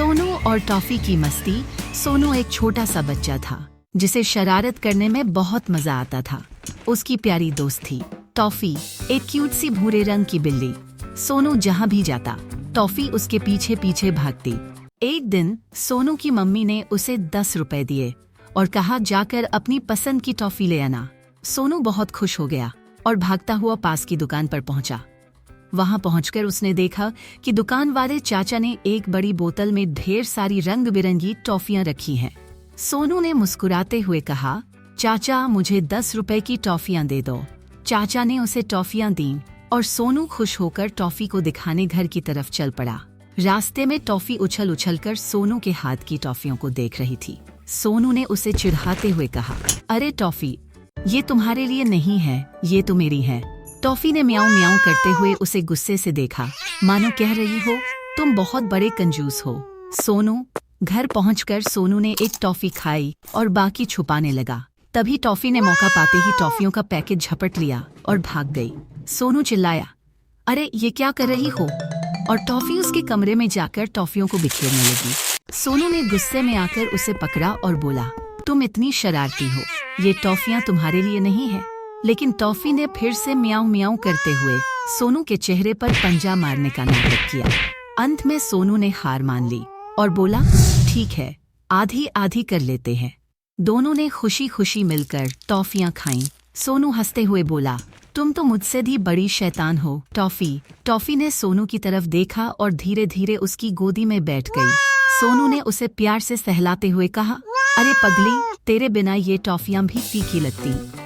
सोनू और टॉफी की मस्ती। सोनू एक छोटा सा बच्चा था जिसे शरारत करने में बहुत मजा आता था। उसकी प्यारी दोस्त थी टॉफी, एक क्यूट सी भूरे रंग की बिल्ली। सोनू जहाँ भी जाता टॉफी उसके पीछे पीछे भागती। एक दिन सोनू की मम्मी ने उसे 10 रुपए दिए और कहा जाकर अपनी पसंद की टॉफी ले आना। सोनू बहुत खुश हो गया और भागता हुआ पास की दुकान पर पहुंचा। वहां पहुंचकर उसने देखा कि दुकान वाले चाचा ने एक बड़ी बोतल में ढेर सारी रंग बिरंगी टॉफियां रखी हैं। सोनू ने मुस्कुराते हुए कहा, चाचा मुझे 10 रुपए की टॉफियां दे दो। चाचा ने उसे टॉफियां दी और सोनू खुश होकर टॉफी को दिखाने घर की तरफ चल पड़ा। रास्ते में टॉफी उछल उछल कर सोनू के हाथ की टॉफियों को देख रही थी। सोनू ने उसे चिढ़ाते हुए कहा, अरे टॉफी, ये तुम्हारे लिए नहीं है, ये तो मेरी है। टॉफी ने म्याऊं म्याऊं करते हुए उसे गुस्से से देखा, मानो कह रही हो तुम बहुत बड़े कंजूस हो। घर पहुंचकर सोनू ने एक टॉफी खाई और बाकी छुपाने लगा। तभी टॉफी ने मौका पाते ही टॉफियों का पैकेट झपट लिया और भाग गई। सोनू चिल्लाया, अरे ये क्या कर रही हो? और टॉफी उसके कमरे में जाकर टॉफियों को बिखेरने लगी। सोनू ने गुस्से में आकर उसे पकड़ा और बोला, तुम इतनी शरारती हो, ये टॉफियां तुम्हारे लिए नहीं है। लेकिन टॉफी ने फिर से म्याऊं म्याऊं करते हुए सोनू के चेहरे पर पंजा मारने का नाटक किया। अंत में सोनू ने हार मान ली और बोला, ठीक है, आधी आधी कर लेते हैं। दोनों ने खुशी खुशी मिलकर टॉफियां खाईं। सोनू हंसते हुए बोला, तुम तो मुझसे भी बड़ी शैतान हो टॉफी। टॉफी ने सोनू की तरफ देखा और धीरे धीरे उसकी गोदी में बैठ गई। सोनू ने उसे प्यार से सहलाते हुए कहा, अरे पगली, तेरे बिना ये टॉफियां भी फीकी लगती।